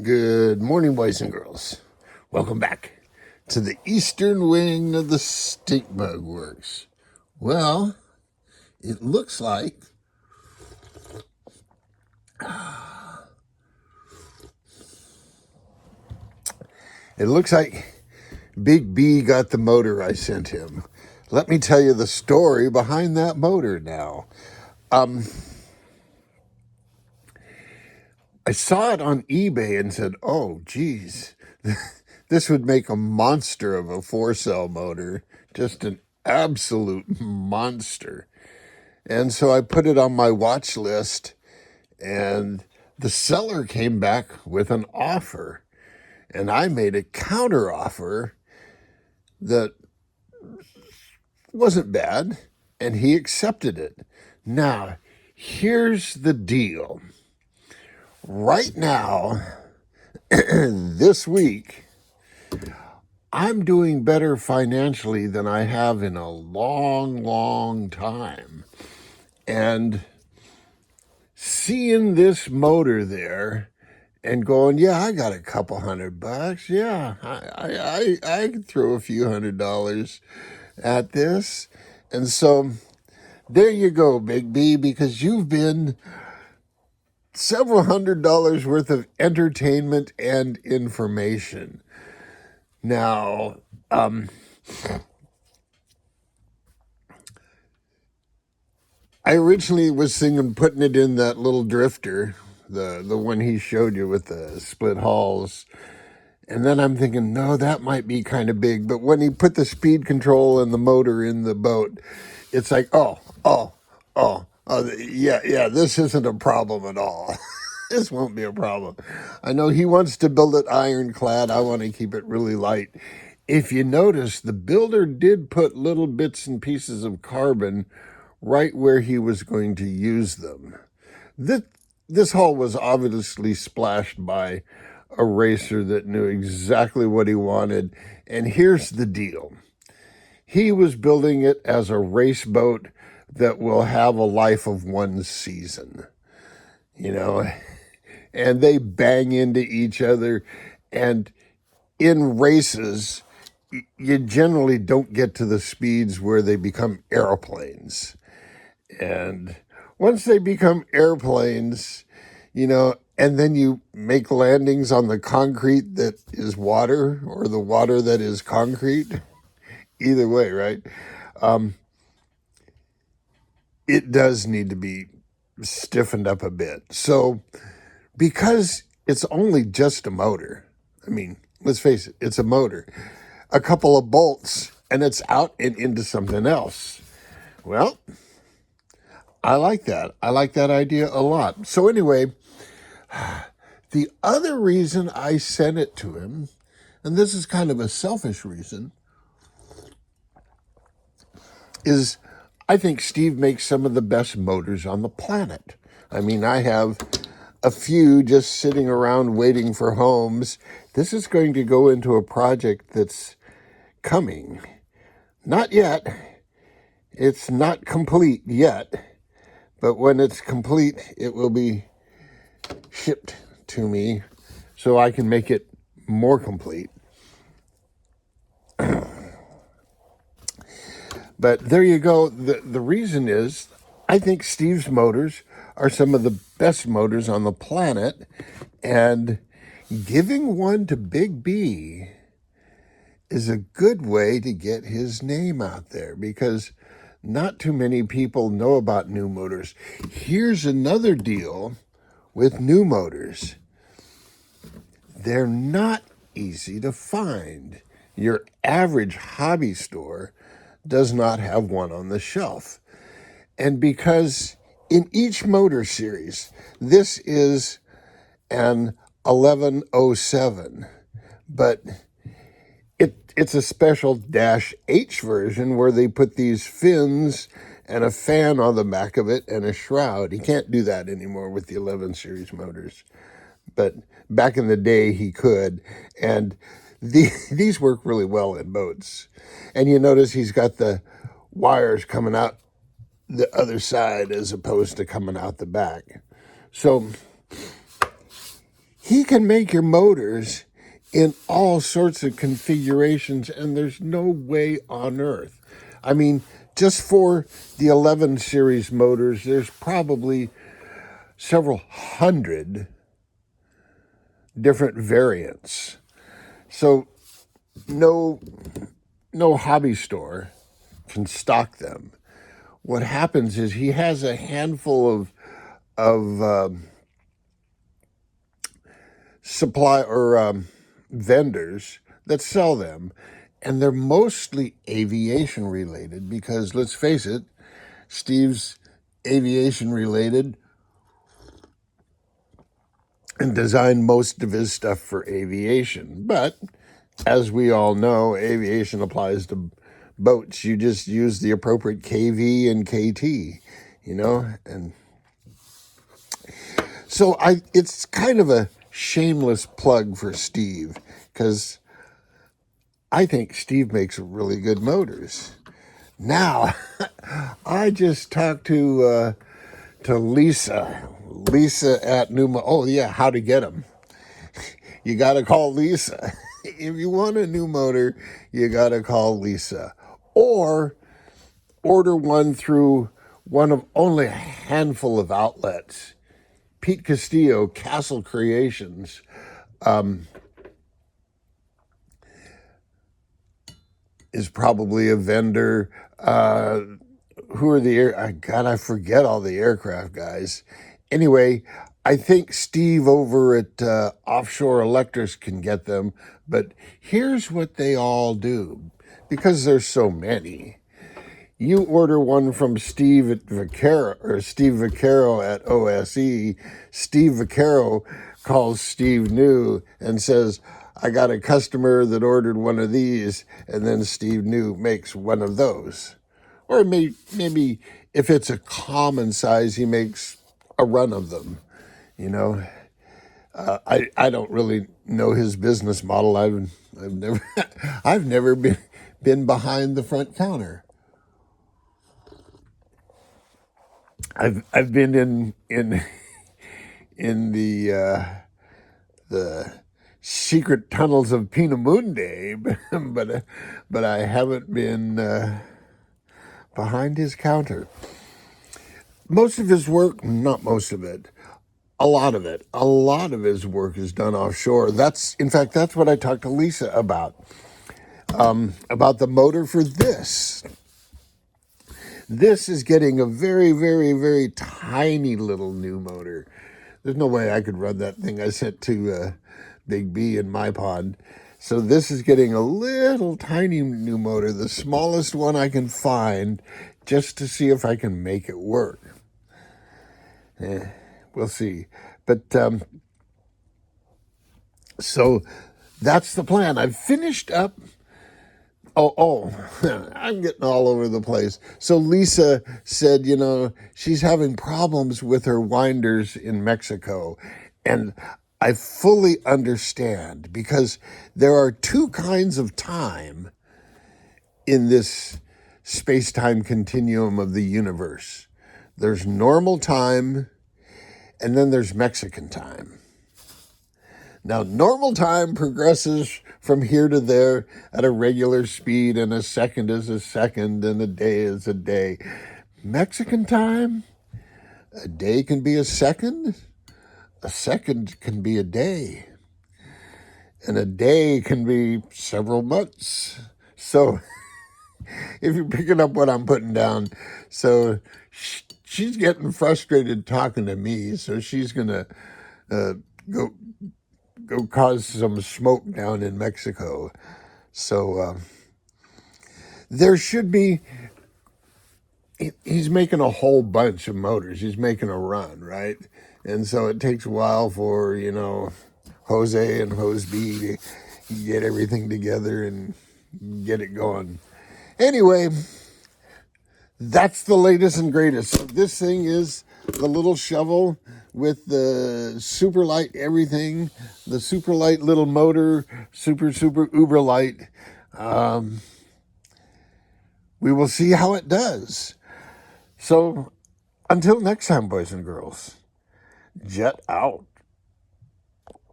Good morning, boys and girls. Welcome back to the eastern wing of the Stink Bug Works. Well, it looks like Big B got the motor I sent him. Let me tell you the story behind that motor now. I saw it on eBay and said, oh, geez, this would make a monster of a 4-cell motor. Just an absolute monster. And so I put it on my watch list, and the seller came back with an offer. And I made a counter offer that wasn't bad, and he accepted it. Now, here's the deal. Right now, this week, I'm doing better financially than I have in a long, long time. And seeing this motor there and going, yeah, I got a couple $100. Yeah, I could throw a few $100 at this. And so there you go, Big B, because you've been several $100 worth of entertainment and information. Now, I originally was thinking putting it in that little drifter, the one he showed you with the split hulls. And then I'm thinking, no, that might be kind of big. But when he put the speed control and the motor in the boat, it's like, yeah, this isn't a problem at all. This won't be a problem. I know he wants to build it ironclad. I want to keep it really light. If you notice, the builder did put little bits and pieces of carbon right where he was going to use them. This hull was obviously splashed by a racer that knew exactly what he wanted. And here's the deal. He was building it as a race boat that will have a life of one season, and they bang into each other. And in races, you generally don't get to the speeds where they become airplanes. And once they become airplanes, and then you make landings on the concrete that is water or the water that is concrete, either way, right? It does need to be stiffened up a bit. So because it's only just a motor, I mean, let's face it, it's a motor, a couple of bolts, and it's out and into something else. Well, I like that. I like that idea a lot. So anyway, the other reason I sent it to him, and this is kind of a selfish reason, is I think Steve makes some of the best motors on the planet. I mean, I have a few just sitting around waiting for homes. This is going to go into a project that's coming. Not yet. It's not complete yet. But when it's complete, it will be shipped to me so I can make it more complete. But there you go. The reason is I think Steve's motors are some of the best motors on the planet. And giving one to Big B is a good way to get his name out there because not too many people know about NeuMotors. Here's another deal with NeuMotors. They're not easy to find. Your average hobby store does not have one on the shelf. And because in each motor series, this is an 1107, but it's a special Dash H version where they put these fins and a fan on the back of it and a shroud. He can't do that anymore with the 11 series motors. But back in the day, he could. And these work really well in boats. And you notice he's got the wires coming out the other side as opposed to coming out the back. So He can make your motors in all sorts of configurations, and there's no way on earth. I mean, just for the 11 series motors, there's probably several hundred different variants. So no hobby store can stock them. What happens is he has a handful of supply or vendors that sell them, and they're mostly aviation related because let's face it, Steve's aviation related and designed most of his stuff for aviation. But as we all know, aviation applies to boats. You just use the appropriate KV and KT, and so it's kind of a shameless plug for Steve because I think Steve makes really good motors. Now, I just talked to Lisa at NeuMotors. Oh yeah, how to get them? You got to call Lisa. If you want a new motor, you got to call Lisa, or order one through one of only a handful of outlets. Pete Castillo, Castle Creations, is probably a vendor. Who are the God, I forget all the aircraft guys. Anyway, I think Steve over at Offshore Electrics can get them. But here's what they all do, because there's so many. You order one from Steve at Vaccaro or Steve Vaccaro at OSE. Steve Vaccaro calls Steve New and says, I got a customer that ordered one of these, and then Steve New makes one of those. Or maybe if it's a common size, he makes a run of them. You know, I don't really know his business model. I've never I've never been behind the front counter. I've been in the secret tunnels of Peenemunde, but I haven't been behind his counter. Most of his work, not most of it, a lot of his work is done offshore. In fact, that's what I talked to Lisa about the motor for this. This is getting a very, very, very tiny little new motor. There's no way I could run that thing I sent to Big B in my pond. So this is getting a little tiny new motor, the smallest one I can find, just to see if I can make it work. We'll see. But so that's the plan. I've finished up. Oh, I'm getting all over the place. So Lisa said, she's having problems with her winders in Mexico. And I fully understand, because there are two kinds of time in this space-time continuum of the universe. There's normal time, and then there's Mexican time. Now, normal time progresses from here to there at a regular speed, and a second is a second, and a day is a day. Mexican time, a day can be a second can be a day, and a day can be several months. So, if you're picking up what I'm putting down, so she's getting frustrated talking to me, so she's going to go cause some smoke down in Mexico. So there should be, he's making a whole bunch of motors. He's making a run, right? And so it takes a while for, Jose and Jose B to get everything together and get it going. Anyway, that's the latest and greatest. So this thing is the little shovel with the super light everything, the super light little motor, super uber light. We will see how it does. So until next time, boys and girls, jet out.